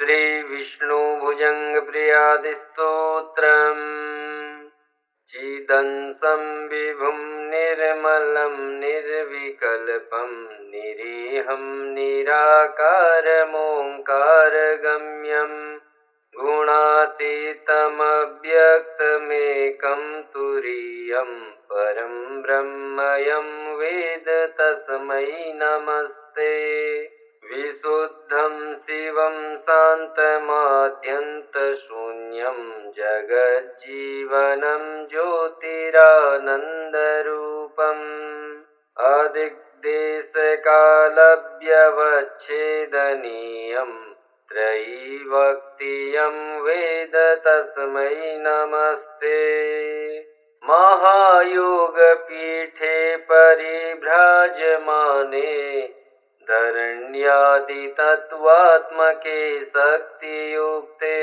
श्रीविष्णुभुजङ्गप्रियादिस्तोत्रम् चिदंसं विभुं निर्मलं निर्विकल्पं निरीहं निराकारमोङ्कारगम्यं गुणातीतमव्यक्तमेकं तुरीयं परं ब्रह्मयं वेद तस्मै नमस्ते। विशुद्धं शिवं शान्तमाद्यन्तशून्यं जगज्जीवनं ज्योतिरानन्दरूपम् अदिग्देशकालव्यवच्छेदनीयं त्रयीवक्तीयं वेद तस्मै नमस्ते। महायोगपीठे परिभ्राजमाने धरण्यादितत्त्वात्मके शक्तियुक्ते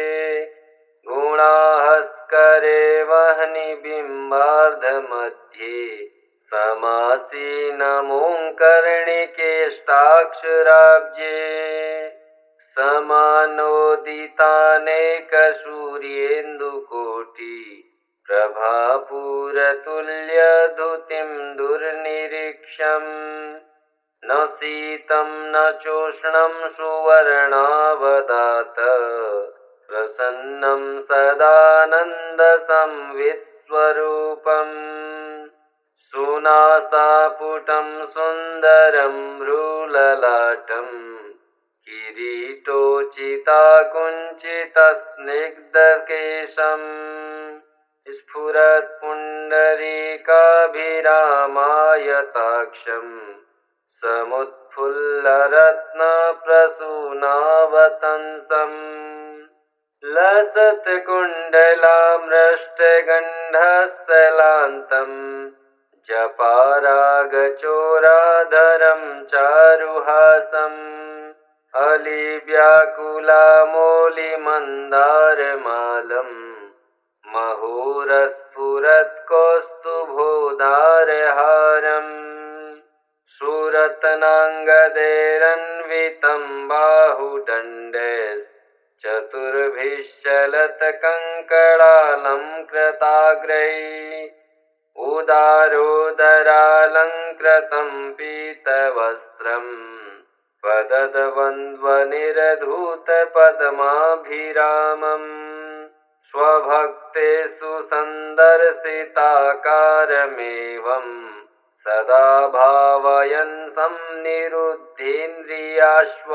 गुणाहस्करे वह्निबिम्बार्धमध्ये समासीनमोङ्कर्णिकेष्टाक्षराब्जे समानोदितानेकसूर्येन्दुकोटि प्रभापूरतुल्यधुतिं दुर्निरीक्षम् न शीतं न चोष्णं सुवर्णावदात प्रसन्नं सदानन्दसंवित्स्वरूपम् सुनासापुटं सुन्दरं भ्रूललाटं किरीटोचिताकुञ्चितस्निग्धकेशम् स्फुरत्पुण्डरीकाभिरामायताक्षम् समुत्फुल्लरत्नप्रसूनावतंसम् लसत्कुण्डलाम्रष्टगन्धस्थलान्तं जपारागचोराधरं चारुहासम् अलिव्याकुलामौलिमन्दारमालम् महोरस्फुरत्कौस्तुभोदारहारम् सुरत्नाङ्गदैरन्वितं बाहुदण्डैश्चतुर्भिश्चलत्कङ्कणालङ्कृताग्रैः उदारोदरालङ्कृतं पीतवस्त्रं पदद्वन्द्वनिरधूतपद्माभिरामम् स्वभक्तेषु सन्दर्शिताकारमेवं सदा भावयन् संनिरुद्धेन्द्रियाश्व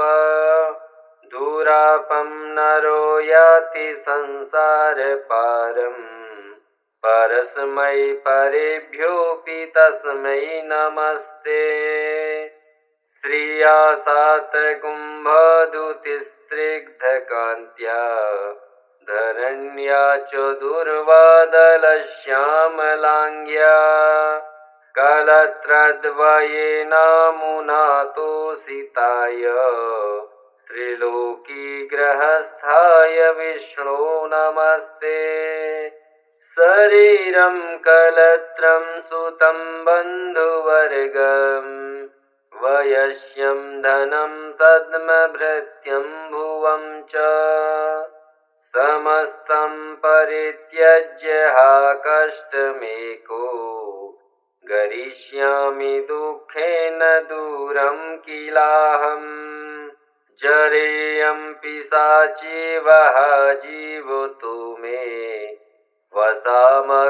दुरापं नरो याति संसारपारम् परस्मै परेभ्योऽपि तस्मै नमस्ते। श्रिया सातकुम्भधुतिस्निग्धकान्त्या धरण्या च दुर्वादलश्यामलाङ्ग्या कलत्रद्वयेनामुनातोषिताय त्रिलोकीग्रहस्थाय विष्णो नमस्ते। शरीरं कलत्रं सुतं बन्धुवर्गं वयस्यं धनं पद्मभृत्यं भुवं च समस्तं परित्यज्य हा कष्टमेको गरिष्यामि दुःखेन दूरं किलाहम् जरेयं पिशाची वः जीवतु मे वसामक्तिरक्तं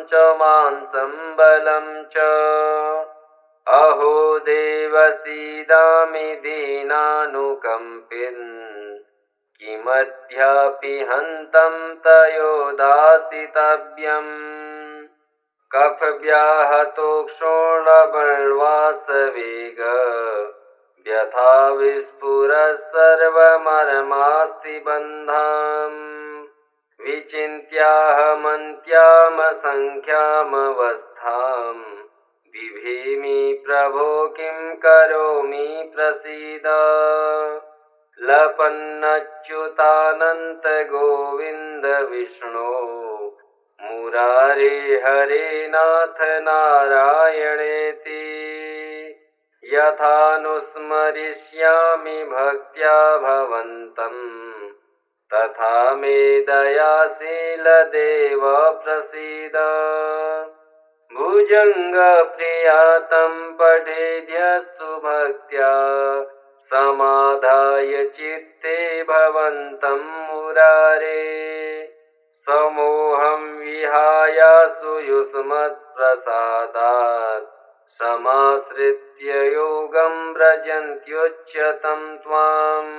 च मांसं बलं च अहो देवसीदामि दीनानुकम्पिन् किमद्यापि हन्तं तयोदासितव्यम् कफव्याहतोक्षोणबर्वासवेग व्यथा विस्फुरः सर्वमर्मास्ति बन्धाम् विचिन्त्याहमन्त्यामसङ्ख्यामवस्थाम् बिभेमि प्रभो किं करोमि प्रसीद लपन्नच्युतानन्त गोविन्द विष्णो मुरारे हरे नाथ नारायणेति यथानुस्मरिष्यामि भक्त्या भवन्तम् तथा मे दयाशीलदेव प्रसीद। भुजङ्गप्रिया तं पठेद्यस्तु भक्त्या समाधाय चित्ते भवन्तं मुरारे। समोहं विहाय सुयुष्मत्प्रसादात् समाश्रित्य योगं व्रजन्त्युच्यतं त्वाम्।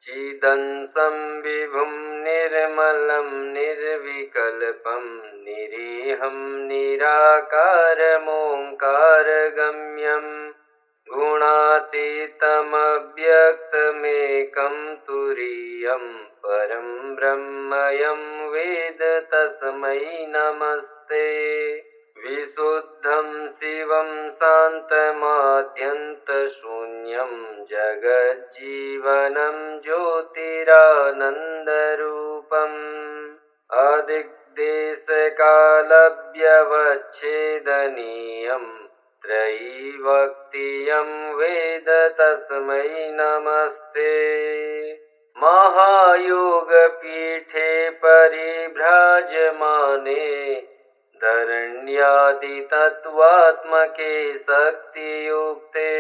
चिदंसं विभुं निर्मलं निर्विकल्पं निरीहं निराकारमोङ्कारगम्यं गुणातीतमव्यक्तमेकं तुरीयं परं ब्रह्मयं वेद तस्मै नमस्ते। विशुद्धं शिवं शान्तमाद्यन्तशून्यं जगज्जीवनं ज्योतिरानन्दरूपम् अदिग्देशकालव्यवच्छेदनीयं त्रयीवक्तियं वेद तस्मै नमस्ते। महायोगपीठे परिभ्राजमाने धरण्यादितत्त्वात्मके शक्तियुक्ते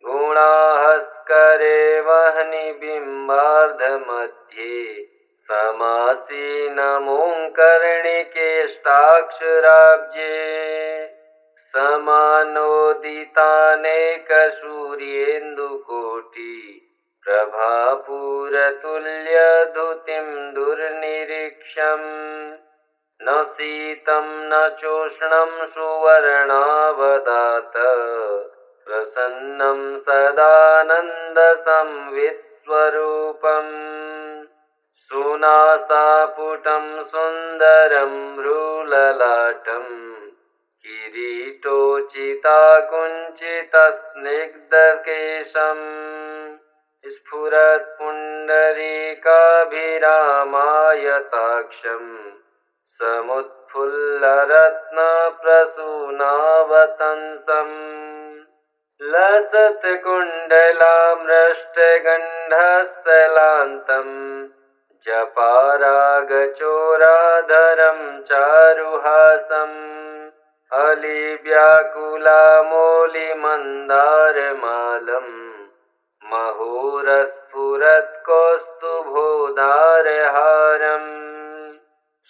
गुणाहस्करे वह्नि बिम्बार्धमध्ये समासीनमोङ्कर्णिकेष्टाक्षराब्जे समानोदितानेकसूर्येन्दुकोटि प्रभापूरतुल्यधुतिं दुर्निरीक्षम् न शीतं न चोष्णं सुवर्णावदात प्रसन्नं सदानन्दसंवित्स्वरूपम् सुनासापुटं सुन्दरं भ्रूललाटं किरीटोचिताकुञ्चितस्निग्धकेशम् स्फुरत्पुण्डरीकाभिरामायताक्षम् समुत्फुल्लरत्नप्रसूनावतंसम् लसत्कुण्डलाम्रष्टगन्धस्थलान्तं जपारागचोराधरं चारुहासम् अलिव्याकुलामौलिमन्दारमालम् महोरस्फुरत्कौस्तुभोदारहारम्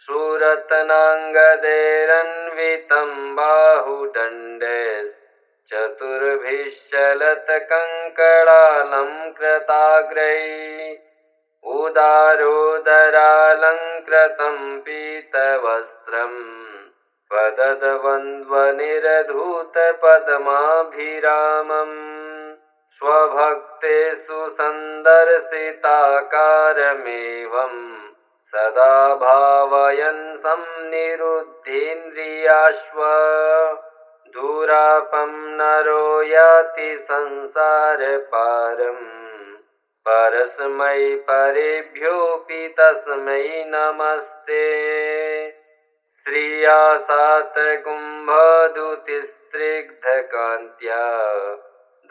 सुरत्नाङ्गदैरन्वितं बाहुदण्डैश्चतुर्भिश्चलत्कङ्कणालङ्कृताग्रैः उदारोदरालङ्कृतं पीतवस्त्रम् पदद्वन्द्वनिरधूतपद्माभिरामम् स्वभक्तेषु सन्दर्शिताकारमेवम् सदा भावयन् संनिरुद्धेन्द्रियाश्व दूरापं नरो याति संसारपारम् परस्मै परेभ्योऽपि तस्मै नमस्ते। श्रिया सातकुम्भधुतिस्निग्धकान्त्या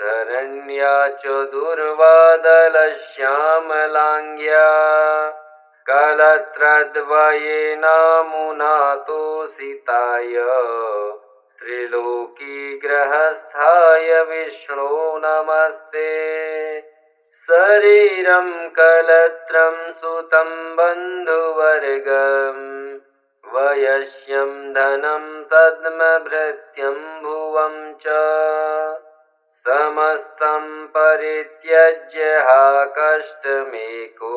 धरण्या च दुर्वादलश्यामलाङ्ग्या कलत्रद्वयेनामुनातोषिताय त्रिलोकीग्रहस्थाय विष्णो नमस्ते। शरीरं कलत्रं सुतं बन्धुवर्गं वयस्यं धनं तद्मभृत्यं भुवं च समस्तं परित्यज्य हा कष्टमेको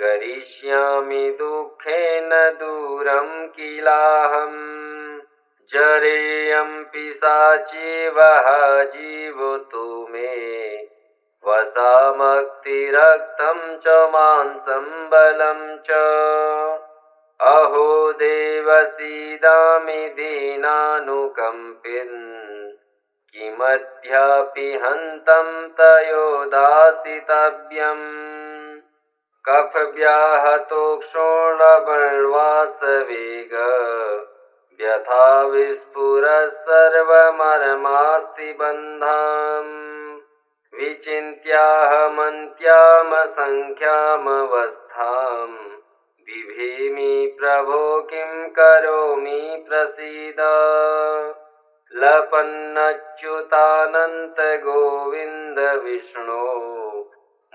गरिष्यामि दुःखेन दूरं किलाहम्। जरेयं पिशाची वः जीवतो मे वसामक्तिरक्तं च मांसं बलं च अहो देवसीदामि दीनानुकम्पिन् किमद्यापि हन्तं तयोदासितव्यम्। कफव्याहतोक्षोणबर्वासवेग व्यथा विस्फुरः सर्वमर्मास्ति बन्धम् विचिन्त्याहमन्त्यामसङ्ख्यामवस्थाम् बिभेमि प्रभो किं करोमि प्रसीद लपन्नच्युतानन्त गोविन्द विष्णो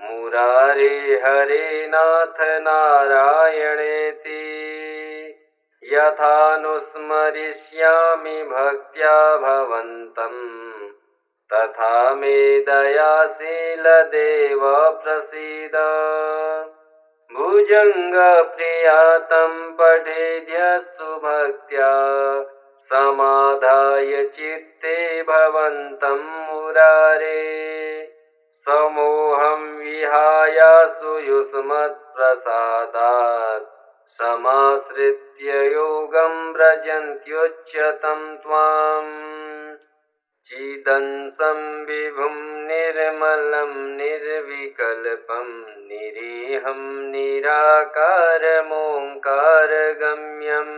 मुरारे हरे नाथ नारायणेति यथानुस्मरिष्यामि भक्त्या भवन्तम् तथा मे दयाशीलदेव प्रसीद भुजङ्गप्रियातं पठेद्यस्तु भक्त्या समाधाय चित्ते भवन्तं मुरारे समोहं विहायासु युष्मत्प्रसादात् समाश्रित्य योगं व्रजन्त्युच्यतं त्वाम् चिदंसं विभुं निर्मलं निर्विकल्पं निरीहं निराकारमोङ्कारगम्यं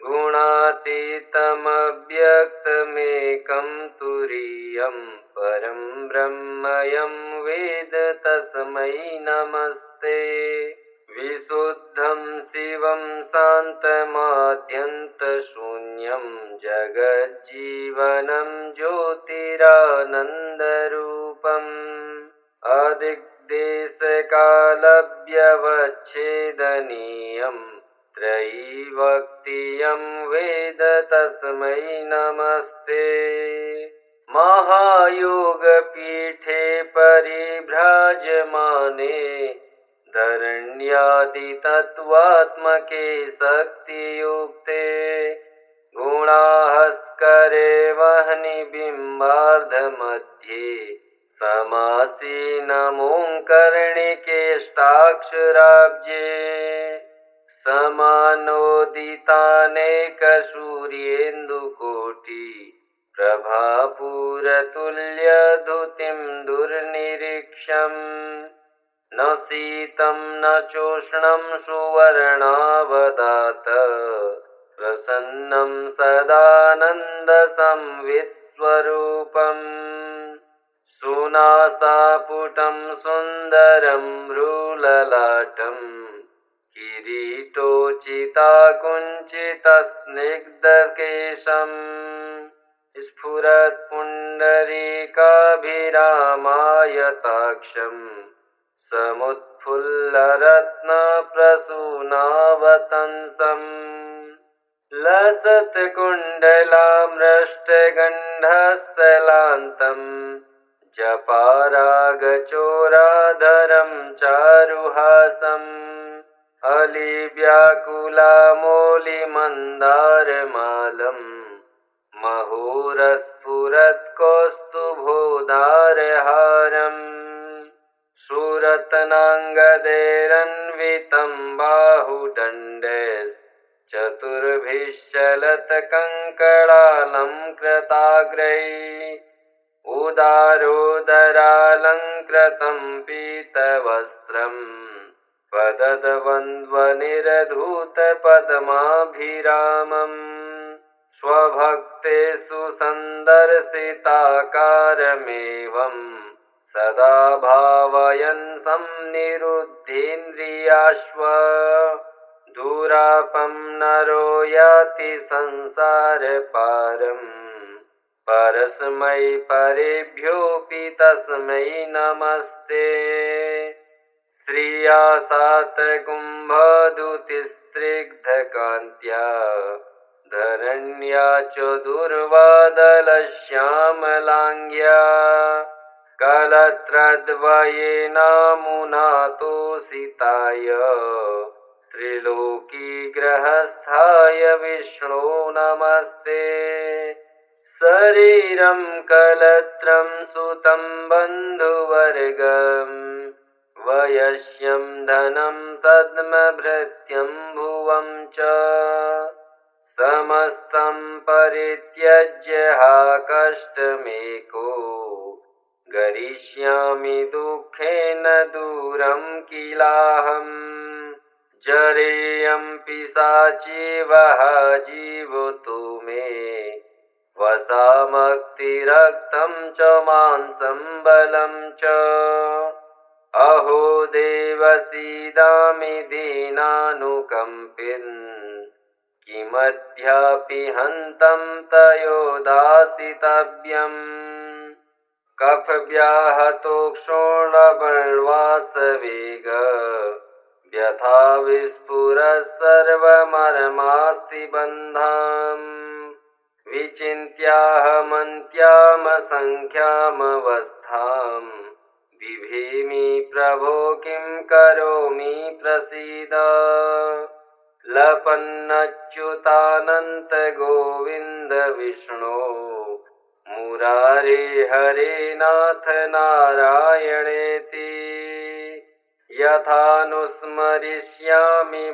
गुणातीतमव्यक्तमेकं तुरीयं परं ब्रह्मयं वेद तस्मै नमस्ते विशुद्धं शिवं शान्तमाद्यन्तशून्यं जगज्जीवनं ज्योतिरानन्दरूपम् अदिग्देशकालव्यवच्छेदनीयं त्रयीवक्तियं वेद तस्मै नमस्ते महायोगपीठे परिभ्राजमाने धरण्यादितत्त्वात्मके शक्तियुक्ते गुणाहस्करे वह्नि बिम्बार्धमध्ये समासीनमोङ्कर्णिकेष्टाक्षराब्जे समानोदितानेकसूर्येन्दुकोटि प्रभापूरतुल्यधुतिं दुर्निरीक्षम् न शीतं न चोष्णं सुवर्णावदात प्रसन्नं सदानन्दसंवित्स्वरूपम् सुनासापुटं सुन्दरं भ्रूललाटं किरीटोचिताकुञ्चितस्निग्धकेशम् स्फुरत्पुण्डरीकाभिरामायताक्षम् समुत्फुल्लरत्नप्रसूनावतंसम् लसत्कुण्डलाम्रष्टगन्धस्थलान्तम् जपारागचोराधरं चारुहासम् अलिव्याकुलामौलिमन्दारमालम् महोरस्फुरत्कौस्तुभोदारहारम् सुरत्नाङ्गदैरन्वितं बाहुदण्डैश्चतुर्भिश्चलत्कङ्कणालङ्कृताग्रैः उदारोदरालङ्कृतं पीतवस्त्रम् पदद्वन्द्वनिरधूतपद्माभिरामम् स्वभक्तेषु सन्दर्शिताकारमेवम् सदा भावयन् संनिरुद्धेन्द्रियाश्व दूरापं नरो याति संसारपारम् परस्मै परेभ्योऽपि तस्मै नमस्ते श्रिया सातकुम्भधुतिस्निग्धकान्त्या धरण्या च दुर्वादलश्यामलाङ्ग्या कलत्रद्वयेनामुनातोषिताय त्रिलोकीग्रहस्थाय विष्णो नमस्ते शरीरं कलत्रं सुतं बन्धुवर्गम् वयस्यं धनं तद्मभृत्यं भुवं च समस्तं परित्यज्य हा कष्टमेको गरिष्यामि दुःखेन दूरं किलाहम् जरेयं पिशाची वह जीवतु मे वसामक्तिरक्तं च मांसं बलं च अहो देवसीदामि दीनानुकम्पिन् किमद्यापि हन्तं तयोदासितव्यम् कफव्याहतोक्षोणबर्वासवेग व्यथा विस्फुरः सर्वमर्मास्ति बन्धाम् विचिन्त्याहमन्त्यामसङ्ख्यामवस्थाम् बिभेमि प्रभो किं करोमि प्रसीद लपन्नच्युतानन्त गोविन्द विष्णो मुरारे हरे नाथ नारायणेति यथानुस्मरिष्यामि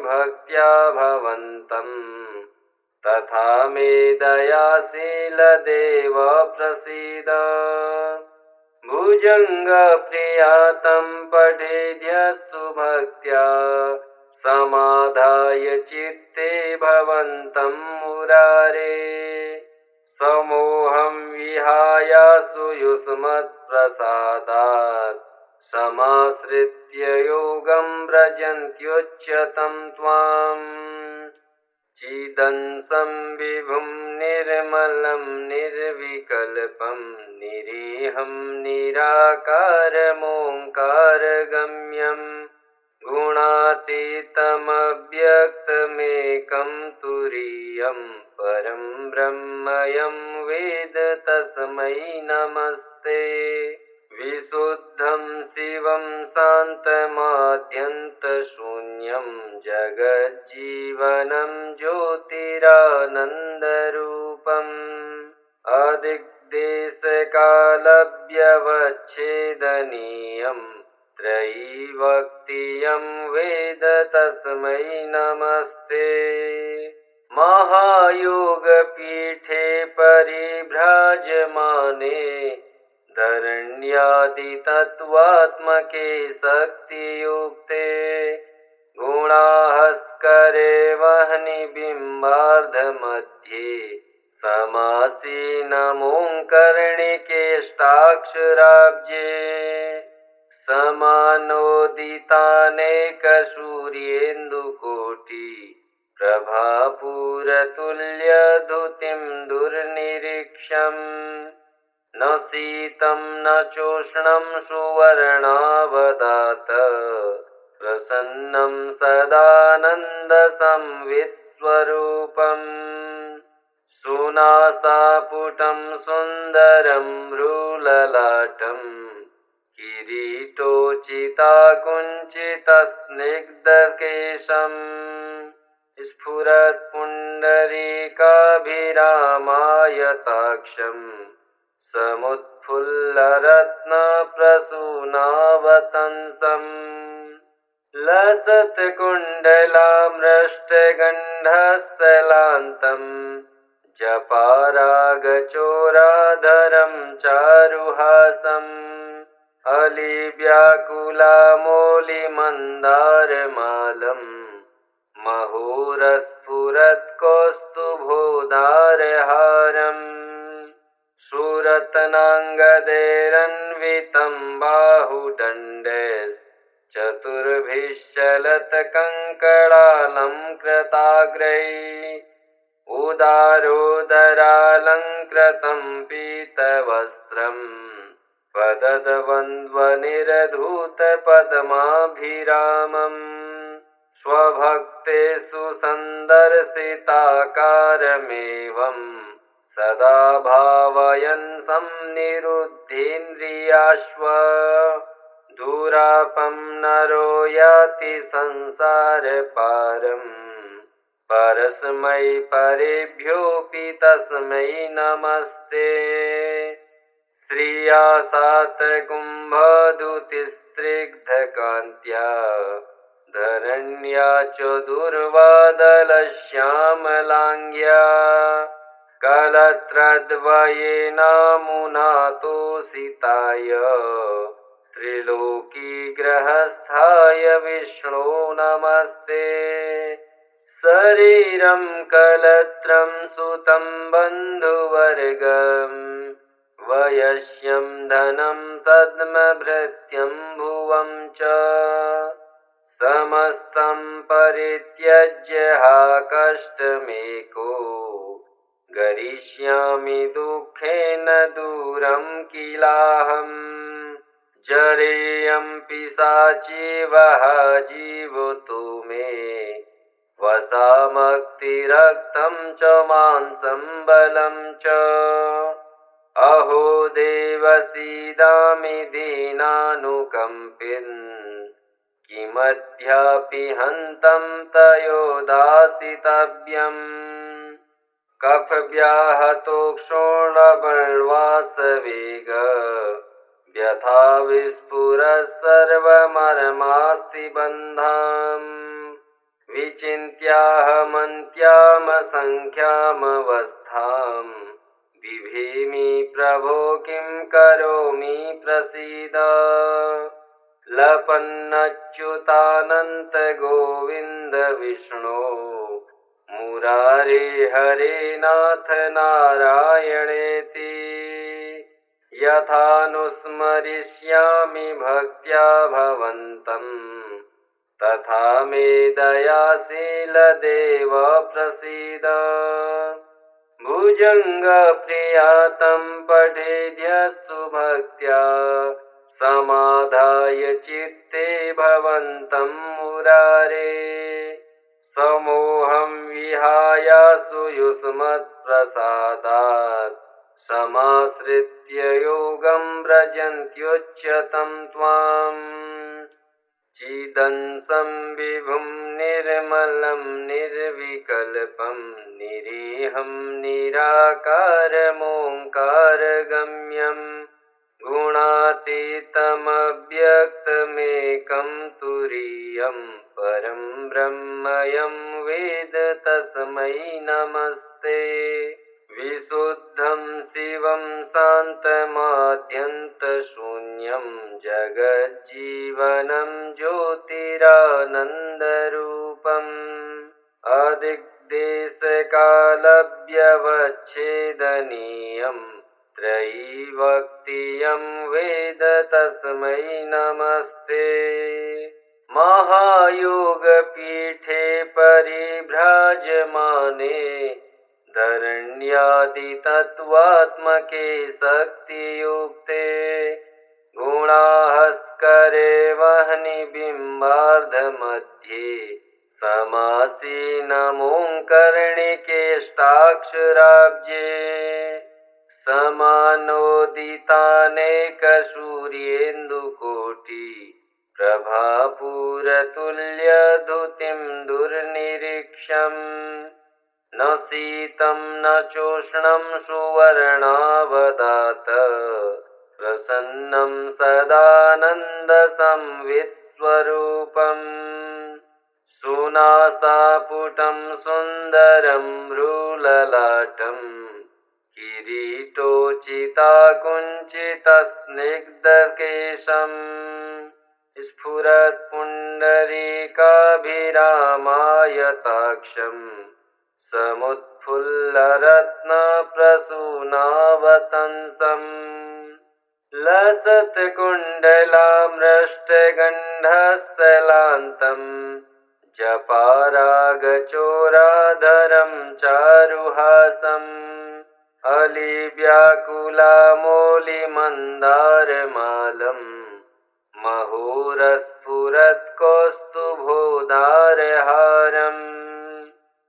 भक्त्या भवन्तम् तथा मे दयाशीलदेव प्रसीद भुजङ्गप्रियातं पठेद्यस्तु भक्त्या समाधाय चित्ते भवन्तं मुरारे समोहं विहाय सुयुष्मत्प्रसादात् समाश्रित्य योगं व्रजन्त्युच्यतं त्वाम् चिदंसं विभुं निर्मलं निर्विकल्पं निरीहं निराकारमोङ्कारगम्यं गुणातीतमव्यक्तमेकं तुरीयं परं ब्रह्मयं वेद तस्मै नमस्ते विशुद्धं शिवं शान्तमाद्यन्तशून्यं जगज्जीवनं ज्योतिरानन्दरूपम् अदिग्देशकालव्यवच्छेदनीयं त्रयीवक्तियं वेद तस्मै नमस्ते महायोगपीठे परिभ्राजमाने धरण्यादितत्त्वात्मके शक्तियुक्ते गुणाहस्करे वह्नि बिम्बार्धमध्ये समासीनमोङ्कर्णिकेष्टाक्षराब्जे समानोदितानेकसूर्येन्दुकोटि प्रभापूरतुल्यधुतिं दुर्निरीक्षम् न शीतं न चोष्णं सुवर्णावदात प्रसन्नं सदानन्दसंवित्स्वरूपम् सुनासापुटं सुन्दरं भ्रूललाटं किरीटोचिताकुञ्चितस्निग्धकेशम् स्फुरत्पुण्डरीकाभिरामायताक्षम् समुत्फुल्लरत्नप्रसूनावतंसम् लसत्कुण्डलाम्रष्टगन्धस्थलान्तं जपारागचोराधरं चारुहासम् अलिव्याकुलामौलिमन्दारमालम् महोरस्फुरत्कौस्तुभोदारहारम् सुरत्नाङ्गदैरन्वितं बाहुदण्डैश्चतुर्भिश्चलत्कङ्कणालङ्कृताग्रैः उदारोदरालङ्कृतं पीतवस्त्रम् पदद्वन्द्वनिरधूतपद्माभिरामम् स्वभक्तेषु सन्दर्शिताकारमेवम् सदा भावयन् संनिरुद्धेन्द्रियाश्व दुरापं नरो याति संसारपारम् परस्मै परेभ्योऽपि तस्मै नमस्ते श्रिया सातकुम्भधुतिस्त्रिग्धकान्त्या धरण्या च दुर्वादलश्यामलाङ्ग्या कलत्रद्वयेनामुनातोषिताय त्रिलोकी विग्रहस्थाय विष्णो नमस्ते। शरीरं कलत्रं सुतं बन्धुवर्गं वयस्यं धनं पद्मभृत्यं भुवं च समस्तं परित्यज्य हा कष्टमेको गरिष्यामि दुःखेन दूरं किलाहम्। जरेयं पिशाची वह जीवतु मे वसामक्तिरक्तं च मांसं बलं च। अहो देवसीदामि दीनानुकम्पिन् किमद्यापि हन्तं तयोदासितव्यम्। कफव्याहतो क्षोणबर्वासवेग व्यथा विस्फुरः सर्वमर्मास्ति बन्धाम्। विचिन्त्याहमन्त्यामसङ्ख्यामवस्थाम् बिभेमि प्रभो किं करोमि प्रसीद। लपन्नच्युतानन्त गोविन्द विष्णो मुरारे हरे नाथ नारायणेति। यथानुस्मरिष्यामि भक्त्या भवन्तम् तथा मे दयाशीलदेव प्रसीद। भुजङ्गप्रिया तं पठेद्यस्तु भक्त्या समाधाय चित्ते भवन्तं मुरारे। समोहं विहायासु युष्मत्प्रसादात् समाश्रित्य योगं व्रजन्त्युच्यतं त्वाम्। चिदंसं विभुं निर्मलं निर्विकल्पं निरीहं निराकारमोङ्कारगम्यं गुणातीतमव्यक्तमेकं तुरीयं परं ब्रह्मयं वेद तस्मै नमस्ते। विशुद्धं शिवं शान्तमाद्यन्तशून्यं जगज्जीवनं ज्योतिरानन्दरूपम् अदिग्देशकालव्यवच्छेदनीयं त्रयीवक्तियं वेद तस्मै नमस्ते। महायोगपीठे परिभ्राजमाने धरण्यादितत्त्वात्मके शक्तियुक्ते गुणाहस्करे वह्नि बिम्बार्धमध्ये समासीनमोङ्कर्णिकेष्टाक्षराब्जे। समानोदितानेकसूर्येन्दुकोटि प्रभापूरतुल्यधुतिं दुर्निरीक्षम्। न शीतं न चोष्णं सुवर्णावदात प्रसन्नं सदानन्दसंवित्स्वरूपम्। सुनासापुटं सुन्दरं भ्रूललाटं किरीटोचिताकुञ्चितस्निग्धकेशम्। स्फुरत्पुण्डरीकाभिरामायताक्षं समुत्फुल्लरत्नप्रसूनावतंसम्। लसत्कुण्डलामृष्टगन्धस्थलान्तं जपारागचोराधरं चारुहासम्। अलिव्याकुलामौलिमन्दारमालम् महोरस्फुरत्कौस्तुभोदारहारम्।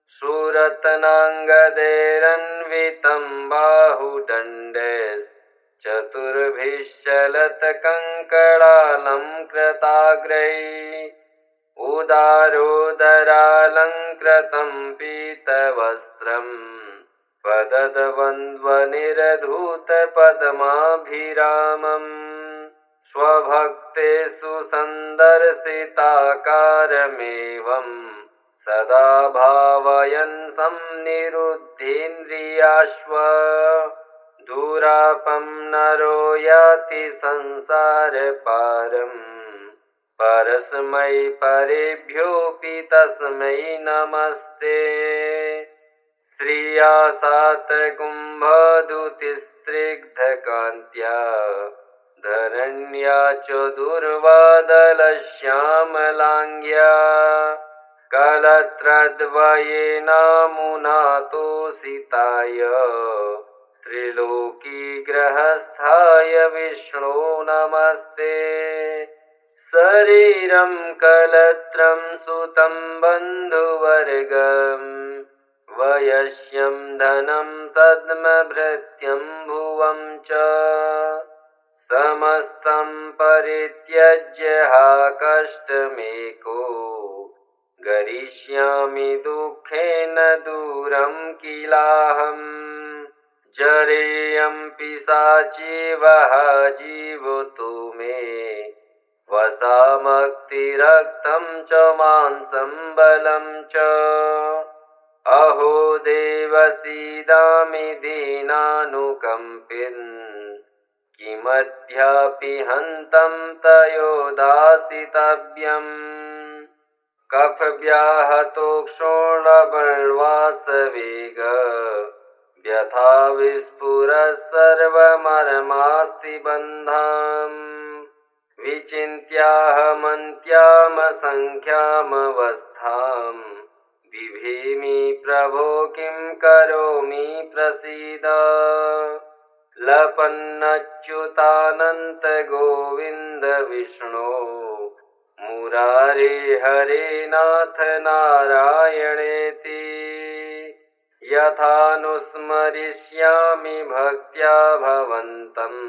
सुरत्नाङ्गदैरन्वितं बाहुदण्डैश्चतुर्भिश्चलत्कङ्कणालङ्कृताग्रैः। उदारोदरालङ्कृतं पीतवस्त्रं पदद्वन्द्वनिरधूतपद्माभिरामम्। स्वभक्तेषु सन्दर्शिताकारमेवं सदा भावयन् संनिरुद्धेन्द्रियाश्व। दुरापं नरो याति संसारपारम् परस्मै परेभ्योऽपि तस्मै नमस्ते। श्रिया सातकुम्भधुतिस्निग्धकान्त्या धरण्या च दुर्वादलश्यामलाङ्ग्या कलत्रद्वयेनामुनातोषिताय त्रिलोकीग्रहस्थाय विष्णो नमस्ते। शरीरं कलत्रं सुतं बन्धुवर्गम् वयस्यं धनं पद्मभृत्यं भुवं च समस्तं परित्यज्य हा कष्टमेको गरिष्यामि दुःखेन दूरं किलाहम्। जरेयं पिशाची वः जीवतु मे वसामक्तिरक्तं च मांसं बलं च अहो देवसीदामि दीनानुकम्पिन् किमद्यापि हन्तं तयोदासितव्यम्। कफव्याहतोक्षोणबर्वासवेग व्यथा विस्फुरः सर्वमर्मास्ति बन्धाम् विचिन्त्याहमन्त्यामसङ्ख्यामवस्थाम् बिभेमि प्रभो किं करोमि प्रसीद। लपन्नच्युतानन्त गोविन्द विष्णो मुरारे हरे नाथ नारायणेति यथानुस्मरिष्यामि भक्त्या भवन्तम्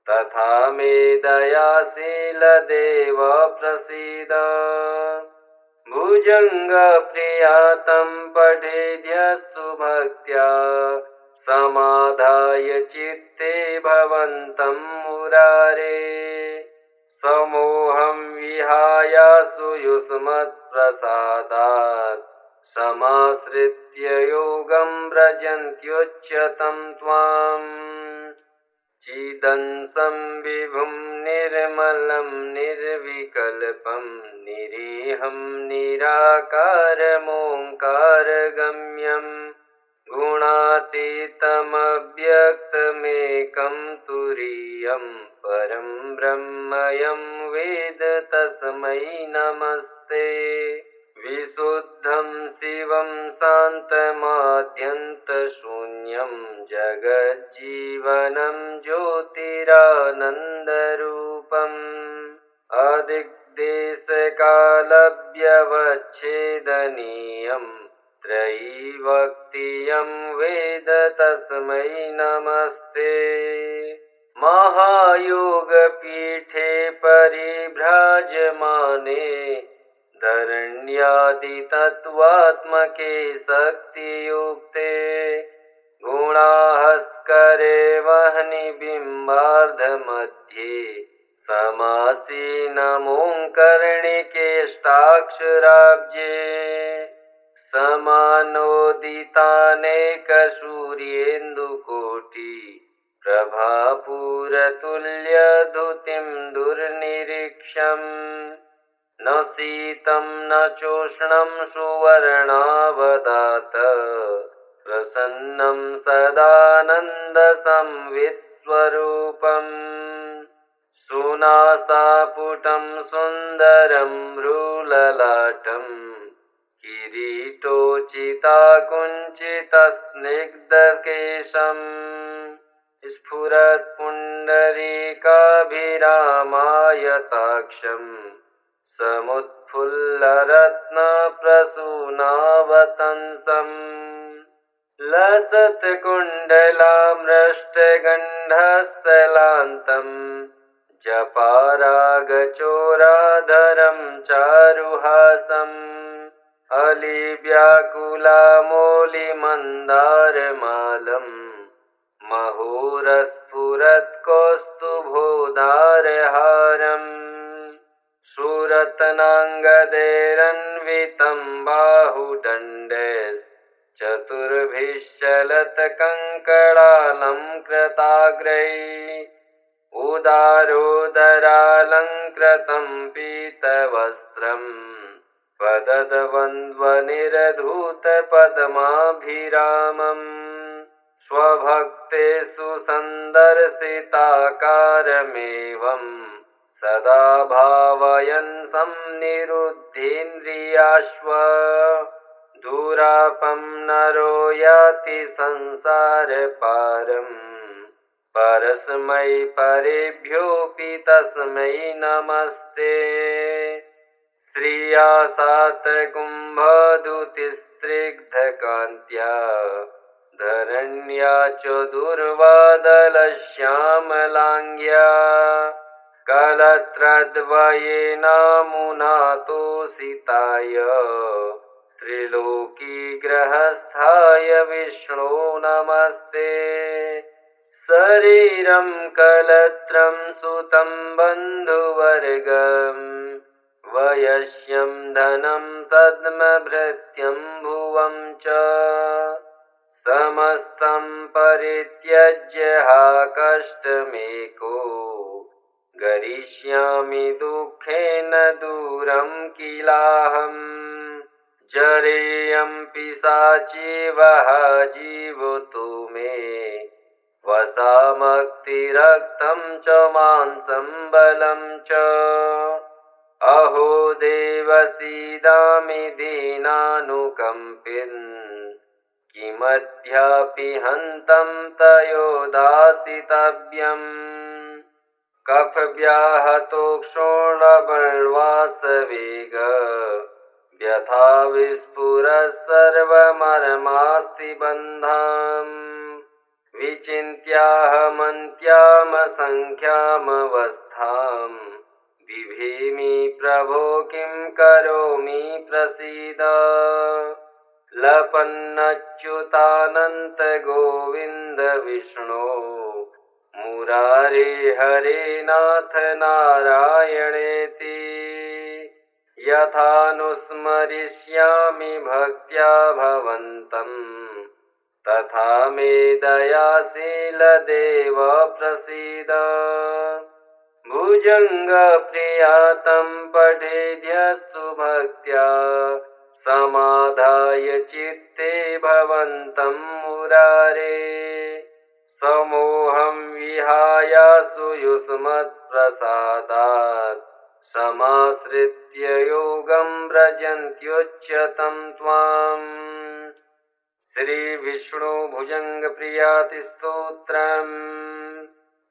तथा मे दयाशील देव प्रसीद। भुजङ्गप्रियातं पठेद्यस्तु भक्त्या समाधाय चित्ते भवन्तं मुरारे समोहं विहायासु युष्मत्प्रसादात् समाश्रित्य योगं व्रजन्त्युच्यतं त्वाम्। चिदंसं विभुं निर्मलं निर्विकल्पं निरीहं निराकारमोङ्कारगम्यं गुणातीतमव्यक्तमेकं तुरीयं परं ब्रह्मयं वेद तस्मै नमस्ते। विशुद्धं शिवं शान्तमाद्यन्तशून्यं जगज्जीवनं ज्योतिरानन्दरूपम् अदिग्देशकालव्यवच्छेदनीयं त्रयीवक्तियं वेद तस्मै नमस्ते। महायोगपीठे परिभ्राजमाने धरण्यादितत्त्वात्मके शक्तियुक्ते गुणाहस्करे वह्नि बिम्बार्धमध्ये समासीनमोङ्कर्णिकेष्टाक्षराब्जे समानोदितानेकसूर्येन्दुकोटि प्रभापूरतुल्यधुतिं दुर्निरीक्षम् न शीतं न चोष्णं सुवर्णावदात प्रसन्नं सदानन्दसंवित्स्वरूपम् सुनासापुटं सुन्दरं भ्रूललाटं किरीटोचिताकुञ्चितस्निग्धकेशम् स्फुरत्पुण्डरीकाभिरामायताक्षम् समुत्फुल्लरत्नप्रसूनावतंसम् लसत्कुण्डलामृष्टगन्धस्थलान्तं जपारागचोराधरं चारुहासम् अलिव्याकुलामौलिमन्दारमालं महोरस्फुरत्कौस्तुभोदारहारम् सुरत्नाङ्गदैरन्वितं बाहुदण्डैश्चतुर्भिश्चलत्कङ्कणालङ्कृताग्रैः उदारोदरालङ्कृतं पीतवस्त्रम् पदद्वन्द्वनिरधूतपद्माभिरामम् स्वभक्तेषु सन्दर्शिताकारमेवम् सदा भावयन् संनिरुद्धेन्द्रियाश्व दूरापं नरो याति संसारपारम् परस्मै परेभ्योऽपि तस्मै नमस्ते। श्रिया सातकुम्भधुतिस्निग्धकान्त्या धरण्या च दुर्वादलश्यामलाङ्ग्या कलत्रद्वयेनामुनातोषिताय त्रिलोकीग्रहस्थाय विष्णो नमस्ते। शरीरं कलत्रं सुतं बन्धुवर्गम् वयस्यं धनं तद्मभृत्यं भुवं च समस्तं परित्यज्य हा कष्टमेको गरिष्यामि दुःखेन दूरं किलाहम् जरेयं पिशाची वः जीवतु मे वसामक्तिरक्तं च मांसं बलं च अहो देवसीदामि दीनानुकम्पिन् किमद्यापि हन्तं तयोदासितव्यम् कफव्याहतोक्षोणबर्वासवेग व्यथा विस्फुरः सर्वमर्मास्ति बन्धाम् विचिन्त्याहमन्त्यामसङ्ख्यामवस्थाम् बिभेमि प्रभो किं करोमि प्रसीद लपन्नच्युतानन्त गोविन्द विष्णो मुरारे हरे नाथ नारायणेति यथानुस्मरिष्यामि भक्त्या भवन्तम् तथा मे दयाशील देव प्रसीद भुजङ्गप्रियातं पठेद्यस्तु भक्त्या समाधाय चित्ते भवन्तं मुरारे समोहं विहायासु युष्मत्प्रसादात् समाश्रित्य योगं व्रजन्त्युच्यतं त्वाम् श्रीविष्णु भुजङ्गप्रियातिस्तोत्रम्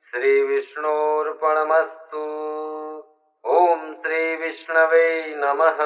श्रीविष्णोर्पणमस्तु। ॐ श्रीविष्णवे नमः।